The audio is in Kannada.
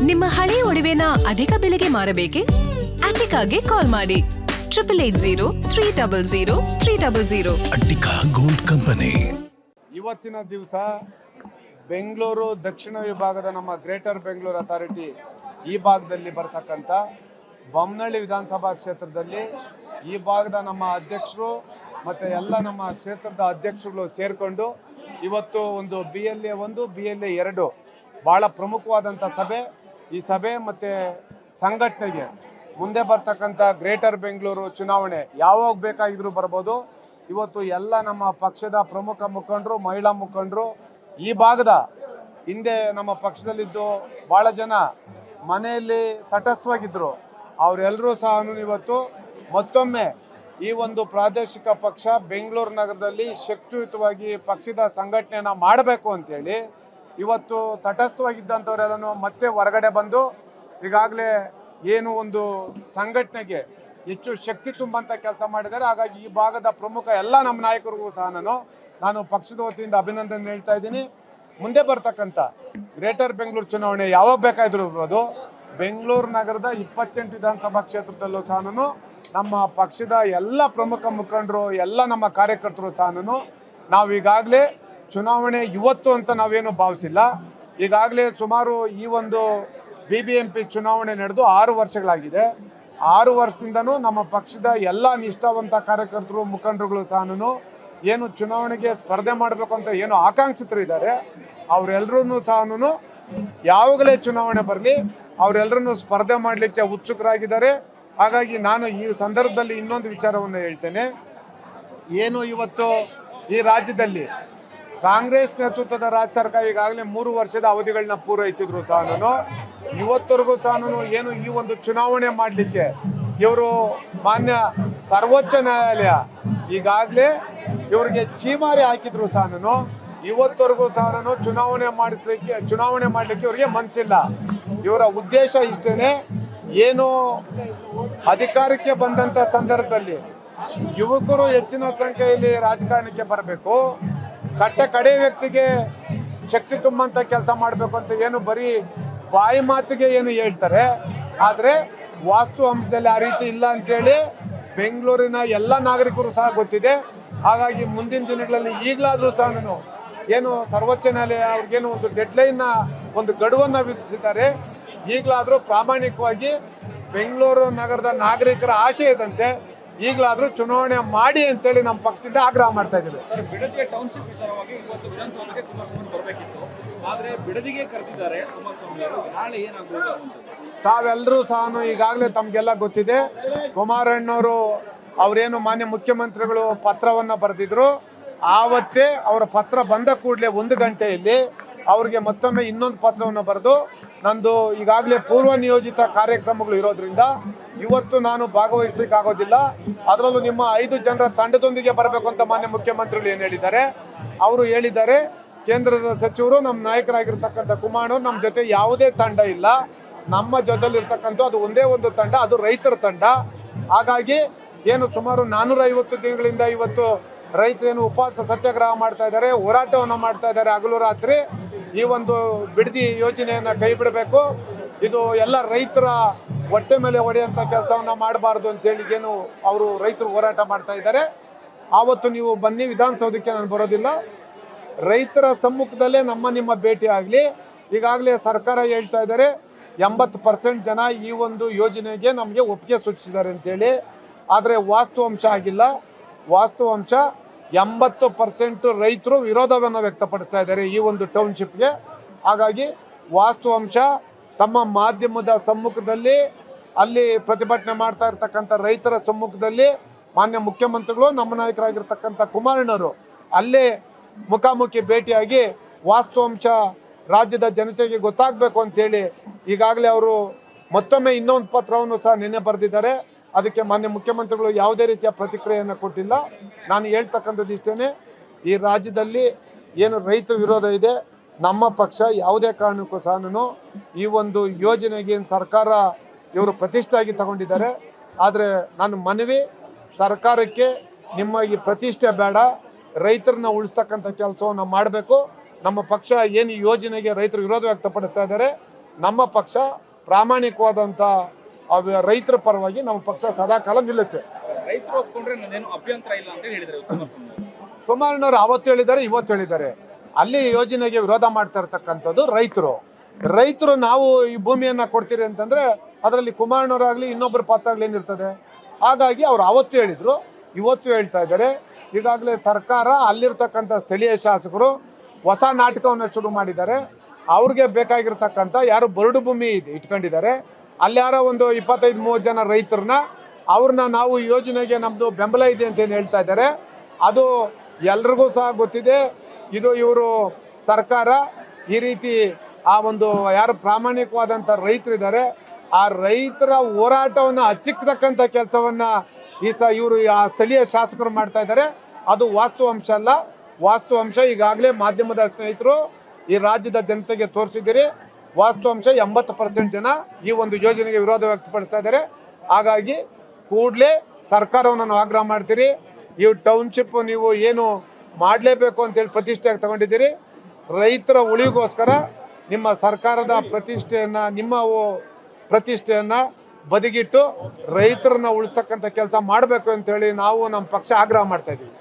ನಿಮ್ಮ ಹಳೆಯ ಒಡವೆನ ಅಧಿಕ ಬೆಲೆಗೆ ಮಾರಬೇಕೆ? ಅಟಿಕಾಗೆ ಕಾಲ್ ಮಾಡಿ 8803000300. Attica gold company. ಇವತ್ತಿನ ದಿವಸ ಬೆಂಗಳೂರು ದಕ್ಷಿಣ ವಿಭಾಗದ ನಮ್ಮ ಗ್ರೇಟರ್ ಬೆಂಗಳೂರು ಅಥಾರಿಟಿ ಈ ಭಾಗದಲ್ಲಿ ಬರ್ತಕ್ಕಂಥ ಬೊಮ್ಮನಹಳ್ಳಿ ವಿಧಾನಸಭಾ ಕ್ಷೇತ್ರದಲ್ಲಿ ಈ ಭಾಗದ ನಮ್ಮ ಅಧ್ಯಕ್ಷರು ಮತ್ತು ಎಲ್ಲ ನಮ್ಮ ಕ್ಷೇತ್ರದ ಅಧ್ಯಕ್ಷರುಗಳು ಸೇರಿಕೊಂಡು ಇವತ್ತು ಒಂದು BLA 1 BLA 2 ಭಾಳ ಪ್ರಮುಖವಾದಂಥ ಸಭೆ. ಈ ಸಭೆ ಮತ್ತು ಸಂಘಟನೆಗೆ ಮುಂದೆ ಬರ್ತಕ್ಕಂಥ ಗ್ರೇಟರ್ ಬೆಂಗಳೂರು ಚುನಾವಣೆ ಯಾವಾಗ ಬೇಕಾಗಿದ್ರೂ ಬರ್ಬೋದು. ಇವತ್ತು ಎಲ್ಲ ನಮ್ಮ ಪಕ್ಷದ ಪ್ರಮುಖ ಮುಖಂಡರು, ಮಹಿಳಾ ಮುಖಂಡರು, ಈ ಭಾಗದ ಹಿಂದೆ ನಮ್ಮ ಪಕ್ಷದಲ್ಲಿದ್ದು ಭಾಳ ಜನ ಮನೆಯಲ್ಲಿ ತಟಸ್ಥವಾಗಿದ್ದರು, ಅವರೆಲ್ಲರೂ ಸಹ ಇವತ್ತು ಮತ್ತೊಮ್ಮೆ ಈ ಒಂದು ಪ್ರಾದೇಶಿಕ ಪಕ್ಷ ಬೆಂಗಳೂರು ನಗರದಲ್ಲಿ ಶಕ್ತಿಯುತವಾಗಿ ಪಕ್ಷದ ಸಂಘಟನೆಯನ್ನು ಮಾಡಬೇಕು ಅಂತೇಳಿ ಇವತ್ತು ತಟಸ್ಥವಾಗಿದ್ದಂಥವರೆಲ್ಲನೂ ಮತ್ತೆ ಹೊರಗಡೆ ಬಂದು ಈಗಾಗಲೇ ಏನು ಒಂದು ಸಂಘಟನೆಗೆ ಹೆಚ್ಚು ಶಕ್ತಿ ತುಂಬಂಥ ಕೆಲಸ ಮಾಡಿದ್ದಾರೆ. ಹಾಗಾಗಿ ಈ ಭಾಗದ ಪ್ರಮುಖ ಎಲ್ಲ ನಮ್ಮ ನಾಯಕರಿಗೂ ಸಹ ನಾನು ಪಕ್ಷದ ವತಿಯಿಂದ ಅಭಿನಂದನೆ ಹೇಳ್ತಾ ಇದ್ದೀನಿ. ಮುಂದೆ ಬರ್ತಕ್ಕಂಥ ಗ್ರೇಟರ್ ಬೆಂಗಳೂರು ಚುನಾವಣೆ ಯಾವಾಗ ಬೇಕಾದರೂ ಇರ್ಬೋದು. ಬೆಂಗಳೂರು ನಗರದ 28 ವಿಧಾನಸಭಾ ಕ್ಷೇತ್ರದಲ್ಲೂ ಸಹ ನಮ್ಮ ಪಕ್ಷದ ಎಲ್ಲ ಪ್ರಮುಖ ಮುಖಂಡರು, ಎಲ್ಲ ನಮ್ಮ ಕಾರ್ಯಕರ್ತರು ಸಹ ನಾವು ಈಗಾಗಲೇ ಚುನಾವಣೆ ಇವತ್ತು ಅಂತ ನಾವೇನು ಭಾವಿಸಿಲ್ಲ. ಈಗಾಗಲೇ ಸುಮಾರು ಈ ಒಂದು BBMP ಚುನಾವಣೆ ನಡೆದು 6 ವರ್ಷಗಳಾಗಿದೆ. 6 ವರ್ಷದಿಂದನೂ ನಮ್ಮ ಪಕ್ಷದ ಎಲ್ಲ ನಿಷ್ಠಾವಂತ ಕಾರ್ಯಕರ್ತರು, ಮುಖಂಡರುಗಳು ಸಹ ಏನು ಚುನಾವಣೆಗೆ ಸ್ಪರ್ಧೆ ಮಾಡಬೇಕು ಅಂತ ಏನು ಆಕಾಂಕ್ಷಿತರು ಇದ್ದಾರೆ ಅವರೆಲ್ಲರೂ ಸಹ ಯಾವಾಗಲೇ ಚುನಾವಣೆ ಬರಲಿ ಅವರೆಲ್ಲರೂ ಸ್ಪರ್ಧೆ ಮಾಡಲಿಕ್ಕೆ ಉತ್ಸುಕರಾಗಿದ್ದಾರೆ. ಹಾಗಾಗಿ ನಾನು ಈ ಸಂದರ್ಭದಲ್ಲಿ ಇನ್ನೊಂದು ವಿಚಾರವನ್ನು ಹೇಳ್ತೇನೆ. ಏನು ಇವತ್ತು ಈ ರಾಜ್ಯದಲ್ಲಿ ಕಾಂಗ್ರೆಸ್ ನೇತೃತ್ವದ ರಾಜ್ಯ ಸರ್ಕಾರ ಈಗಾಗಲೇ 3 ವರ್ಷದ ಅವಧಿಗಳನ್ನ ಪೂರೈಸಿದ್ರು ಸಹ ಇವತ್ತವರೆಗೂ ಸಹ ಏನು ಈ ಒಂದು ಚುನಾವಣೆ ಮಾಡಲಿಕ್ಕೆ ಇವರು ಮಾನ್ಯ ಸರ್ವೋಚ್ಚ ನ್ಯಾಯಾಲಯ ಈಗಾಗಲೇ ಇವರಿಗೆ ಛೀಮಾರಿ ಹಾಕಿದ್ರು ಸಹ ಇವತ್ತವರೆಗೂ ಸಹ ಚುನಾವಣೆ ಮಾಡಲಿಕ್ಕೆ ಇವರಿಗೆ ಮನಸ್ಸಿಲ್ಲ. ಇವರ ಉದ್ದೇಶ ಇಷ್ಟೇ, ಏನು ಅಧಿಕಾರಕ್ಕೆ ಬಂದಂಥ ಸಂದರ್ಭದಲ್ಲಿ ಯುವಕರು ಹೆಚ್ಚಿನ ಸಂಖ್ಯೆಯಲ್ಲಿ ರಾಜಕಾರಣಕ್ಕೆ ಬರಬೇಕು, ಕಡೆ ವ್ಯಕ್ತಿಗೆ ಶಕ್ತಿ ತುಂಬಂಥ ಕೆಲಸ ಮಾಡಬೇಕು ಅಂತ ಏನು ಬರೀ ಬಾಯಿ ಮಾತಿಗೆ ಏನು ಹೇಳ್ತಾರೆ, ಆದರೆ ವಾಸ್ತು ಅಂಶದಲ್ಲಿ ಆ ರೀತಿ ಇಲ್ಲ ಅಂತೇಳಿ ಬೆಂಗಳೂರಿನ ಎಲ್ಲ ನಾಗರಿಕರು ಸಹ ಗೊತ್ತಿದೆ. ಹಾಗಾಗಿ ಮುಂದಿನ ದಿನಗಳಲ್ಲಿ ಈಗಲಾದರೂ ಸಹ ಏನು ಸರ್ವೋಚ್ಚ ನ್ಯಾಯಾಲಯ ಅವ್ರಿಗೇನು ಒಂದು ಡೆಡ್ಲೈನ್ನ ಒಂದು ಗಡುವನ್ನು ವಿಧಿಸಿದ್ದಾರೆ. ಈಗಲಾದರೂ ಪ್ರಾಮಾಣಿಕವಾಗಿ ಬೆಂಗಳೂರು ನಗರದ ನಾಗರಿಕರ ಆಶೆ ಇದ್ದಂತೆ ಈಗಲಾದರೂ ಚುನಾವಣೆ ಮಾಡಿ ಅಂತೇಳಿ ನಮ್ಮ ಪಕ್ಷದಿಂದ ಆಗ್ರಹ ಮಾಡ್ತಾ ಇದ್ದೀವಿ. ಬಿಡದಿಯ ಟೌನ್ಶಿಪ್ ವಿಚಾರವಾಗಿ ಇವತ್ತು ವಿಧಾನಸೌಧಕ್ಕೆ ಕುಮಾರಸ್ವಾಮಿ ಬರಬೇಕಿತ್ತು, ಆದರೆ ಬಿಡದಿಗೆ ಕರೆದಿದ್ದಾರೆ ಕುಮಾರಸ್ವಾಮಿ ಅವರು. ನಾಳೆ ಏನಾಗಬಹುದು? ತಾವೆಲ್ಲರೂ ಸಹ ಈಗಾಗಲೇ ತಮಗೆಲ್ಲ ಗೊತ್ತಿದೆ, ಕುಮಾರಣ್ಣವರು ಅವರೇನು ಮಾನ್ಯ ಮುಖ್ಯಮಂತ್ರಿಗಳು ಪತ್ರವನ್ನು ಬರೆದಿದ್ರು, ಆವತ್ತೇ ಅವರ ಪತ್ರ ಬಂದ ಕೂಡಲೇ 1 ಗಂಟೆಯಲ್ಲಿ ಅವ್ರಿಗೆ ಮತ್ತೊಮ್ಮೆ ಇನ್ನೊಂದು ಪತ್ರವನ್ನು ಬರೆದು ನಂದು ಈಗಾಗಲೇ ಪೂರ್ವ ನಿಯೋಜಿತ ಕಾರ್ಯಕ್ರಮಗಳು ಇರೋದ್ರಿಂದ ಇವತ್ತು ನಾನು ಭಾಗವಹಿಸ್ಲಿಕ್ಕೆ ಆಗೋದಿಲ್ಲ, ಅದರಲ್ಲೂ ನಿಮ್ಮ 5 ಜನರ ತಂಡದೊಂದಿಗೆ ಬರಬೇಕು ಅಂತ ಮಾನ್ಯ ಮುಖ್ಯಮಂತ್ರಿಗಳು ಏನು ಹೇಳಿದ್ದಾರೆ, ಅವರು ಹೇಳಿದ್ದಾರೆ ಕೇಂದ್ರದ ಸಚಿವರು ನಮ್ಮ ನಾಯಕರಾಗಿರ್ತಕ್ಕಂಥ ಕುಮಾರಣ್ಣವರು ನಮ್ಮ ಜೊತೆ ಯಾವುದೇ ತಂಡ ಇಲ್ಲ, ನಮ್ಮ ಜೊತೆಲಿರ್ತಕ್ಕಂಥ ಅದು ಒಂದೇ ಒಂದು ತಂಡ, ಅದು ರೈತರ ತಂಡ. ಹಾಗಾಗಿ ಏನು ಸುಮಾರು 450 ದಿನಗಳಿಂದ ಇವತ್ತು ರೈತರೇನು ಉಪವಾಸ ಸತ್ಯಾಗ್ರಹ ಮಾಡ್ತಾ ಇದ್ದಾರೆ, ಹೋರಾಟವನ್ನು ಮಾಡ್ತಾ ಇದ್ದಾರೆ ಹಗಲು ರಾತ್ರಿ. ಈ ಒಂದು ಬಿಡದಿ ಯೋಜನೆಯನ್ನು ಕೈ ಬಿಡಬೇಕು, ಇದು ಎಲ್ಲ ರೈತರ ಹೊಟ್ಟೆ ಮೇಲೆ ಹೊಡೆಯುವಂಥ ಕೆಲಸವನ್ನು ಮಾಡಬಾರ್ದು ಅಂತೇಳಿ ಏನು ಅವರು ರೈತರು ಹೋರಾಟ ಮಾಡ್ತಾ ಇದ್ದಾರೆ. ಆವತ್ತು ನೀವು ಬನ್ನಿ, ವಿಧಾನಸೌಧಕ್ಕೆ ನಾನು ಬರೋದಿಲ್ಲ, ರೈತರ ಸಮ್ಮುಖದಲ್ಲೇ ನಿಮ್ಮ ಭೇಟಿ ಆಗಲಿ. ಈಗಾಗಲೇ ಸರ್ಕಾರ ಹೇಳ್ತಾ ಇದ್ದಾರೆ 80% ಜನ ಈ ಒಂದು ಯೋಜನೆಗೆ ನಮಗೆ ಒಪ್ಪಿಗೆ ಸೂಚಿಸಿದ್ದಾರೆ ಅಂತೇಳಿ, ಆದರೆ ವಾಸ್ತವಾಂಶ ಆಗಿಲ್ಲ. ವಾಸ್ತವಾಂಶ 80% ರೈತರು ವಿರೋಧವನ್ನು ವ್ಯಕ್ತಪಡಿಸ್ತಾ ಇದ್ದಾರೆ ಈ ಒಂದು ಟೌನ್ಶಿಪ್ಗೆ. ಹಾಗಾಗಿ ವಾಸ್ತವಾಂಶ ತಮ್ಮ ಮಾಧ್ಯಮದ ಸಮ್ಮುಖದಲ್ಲಿ, ಅಲ್ಲಿ ಪ್ರತಿಭಟನೆ ಮಾಡ್ತಾ ಇರ್ತಕ್ಕಂಥ ರೈತರ ಸಮ್ಮುಖದಲ್ಲಿ ಮಾನ್ಯ ಮುಖ್ಯಮಂತ್ರಿಗಳು, ನಮ್ಮ ನಾಯಕರಾಗಿರ್ತಕ್ಕಂಥ ಕುಮಾರಣ್ಣವರು ಅಲ್ಲೇ ಮುಖಾಮುಖಿ ಭೇಟಿಯಾಗಿ ವಾಸ್ತವಾಂಶ ರಾಜ್ಯದ ಜನತೆಗೆ ಗೊತ್ತಾಗಬೇಕು ಅಂತೇಳಿ ಈಗಾಗಲೇ ಅವರು ಮತ್ತೊಮ್ಮೆ ಇನ್ನೊಂದು ಪತ್ರವನ್ನು ಸಹ ನಿನ್ನೆ ಬರೆದಿದ್ದಾರೆ. ಅದಕ್ಕೆ ಮಾನ್ಯ ಮುಖ್ಯಮಂತ್ರಿಗಳು ಯಾವುದೇ ರೀತಿಯ ಪ್ರತಿಕ್ರಿಯೆಯನ್ನು ಕೊಟ್ಟಿಲ್ಲ. ನಾನು ಹೇಳ್ತಕ್ಕಂಥದ್ದು ಇಷ್ಟೇ, ಈ ರಾಜ್ಯದಲ್ಲಿ ಏನು ರೈತರ ವಿರೋಧ ಇದೆ, ನಮ್ಮ ಪಕ್ಷ ಯಾವುದೇ ಕಾರಣಕ್ಕೂ ಸಹ ಈ ಒಂದು ಯೋಜನೆಗೆ ಸರ್ಕಾರ ಇವರು ಪ್ರತಿಷ್ಠೆಯಾಗಿ ತಗೊಂಡಿದ್ದಾರೆ. ಆದರೆ ನಾನು ಮನವಿ ಸರ್ಕಾರಕ್ಕೆ, ನಿಮ್ಮ ಈ ಪ್ರತಿಷ್ಠೆ ಬೇಡ, ರೈತರನ್ನ ಉಳಿಸ್ತಕ್ಕಂಥ ಕೆಲಸವನ್ನು ಮಾಡಬೇಕು. ನಮ್ಮ ಪಕ್ಷ ಏನು ಯೋಜನೆಗೆ ರೈತರು ವಿರೋಧ ವ್ಯಕ್ತಪಡಿಸ್ತಾ ಇದ್ದಾರೆ ನಮ್ಮ ಪಕ್ಷ ಪ್ರಾಮಾಣಿಕವಾದಂಥ ರೈತರ ಪರವಾಗಿ ನಮ್ಮ ಪಕ್ಷ ಸದಾಕಾಲ ನಿಲ್ಲುತ್ತೆ. ರೈತರು ಒಪ್ಕೊಂಡ್ರೆ ನನ್ನೇನು ಅಭ್ಯಂತರ ಇಲ್ಲ ಅಂತ ಹೇಳಿದ್ದಾರೆ ಕುಮಾರಣ್ಣವರು ಅವತ್ತು ಹೇಳಿದ್ದಾರೆ, ಇವತ್ತು ಹೇಳಿದ್ದಾರೆ. ಅಲ್ಲಿ ಯೋಜನೆಗೆ ವಿರೋಧ ಮಾಡ್ತಾ ಇರ್ತಕ್ಕಂಥದ್ದು ರೈತರು ನಾವು ಈ ಭೂಮಿಯನ್ನು ಕೊಡ್ತೀರಿ ಅಂತಂದರೆ ಅದರಲ್ಲಿ ಕುಮಾರಣ್ಣವರಾಗಲಿ ಇನ್ನೊಬ್ಬರ ಪಾತ್ರ ಆಗಲಿ ಏನಿರ್ತದೆ. ಹಾಗಾಗಿ ಅವ್ರು ಅವತ್ತು ಹೇಳಿದರು, ಇವತ್ತು ಹೇಳ್ತಾ ಇದ್ದಾರೆ. ಈಗಾಗಲೇ ಸರ್ಕಾರ ಅಲ್ಲಿರ್ತಕ್ಕಂಥ ಸ್ಥಳೀಯ ಶಾಸಕರು ಹೊಸ ನಾಟಕವನ್ನು ಶುರು ಮಾಡಿದ್ದಾರೆ. ಅವ್ರಿಗೆ ಬೇಕಾಗಿರ್ತಕ್ಕಂಥ ಯಾರು ಬರಡು ಭೂಮಿ ಇಟ್ಕೊಂಡಿದ್ದಾರೆ, ಅಲ್ಲಿ ಯಾರೋ ಒಂದು 25-30 ಜನ ರೈತರನ್ನ ಅವ್ರನ್ನ ನಾವು ಈ ಯೋಜನೆಗೆ ನಮ್ಮದು ಬೆಂಬಲ ಇದೆ ಅಂತೇನು ಹೇಳ್ತಾ ಇದ್ದಾರೆ. ಅದು ಎಲ್ರಿಗೂ ಸಹ ಗೊತ್ತಿದೆ. ಇದು ಇವರು ಸರ್ಕಾರ ಈ ರೀತಿ ಆ ಒಂದು ಯಾರು ಪ್ರಾಮಾಣಿಕವಾದಂಥ ರೈತರಿದ್ದಾರೆ ಆ ರೈತರ ಹೋರಾಟವನ್ನು ಹಚ್ಚಿಕ್ಕತಕ್ಕಂಥ ಕೆಲಸವನ್ನು ಇವರು ಆ ಸ್ಥಳೀಯ ಶಾಸಕರು ಮಾಡ್ತಾ ಇದ್ದಾರೆ. ಅದು ವಾಸ್ತವಾಂಶ ಅಲ್ಲ. ವಾಸ್ತವಾಂಶ ಈಗಾಗಲೇ ಮಾಧ್ಯಮದ ಸ್ನೇಹಿತರು ಈ ರಾಜ್ಯದ ಜನತೆಗೆ ತೋರಿಸಿದ್ದೀರಿ. ವಾಸ್ತವಾಂಶ 80% ಜನ ಈ ಒಂದು ಯೋಜನೆಗೆ ವಿರೋಧ ವ್ಯಕ್ತಪಡಿಸ್ತಾ ಇದ್ದಾರೆ. ಹಾಗಾಗಿ ಕೂಡಲೇ ಸರ್ಕಾರವನ್ನು ನಾವು ಆಗ್ರಹ ಮಾಡ್ತೀರಿ. ಈ ಟೌನ್ಶಿಪ್ ನೀವು ಏನು ಮಾಡಲೇಬೇಕು ಅಂತೇಳಿ ಪ್ರತಿಷ್ಠೆಯಾಗಿ ತಗೊಂಡಿದ್ದೀರಿ. ರೈತರ ಉಳಿಗೋಸ್ಕರ ನಿಮ್ಮ ಸರ್ಕಾರದ ಪ್ರತಿಷ್ಠೆಯನ್ನು ಬದಿಗಿಟ್ಟು ರೈತರನ್ನ ಉಳಿಸ್ತಕ್ಕಂಥ ಕೆಲಸ ಮಾಡಬೇಕು ಅಂತೇಳಿ ನಾವು ನಮ್ಮ ಪಕ್ಷ ಆಗ್ರಹ ಮಾಡ್ತಾ ಇದ್ದೀವಿ.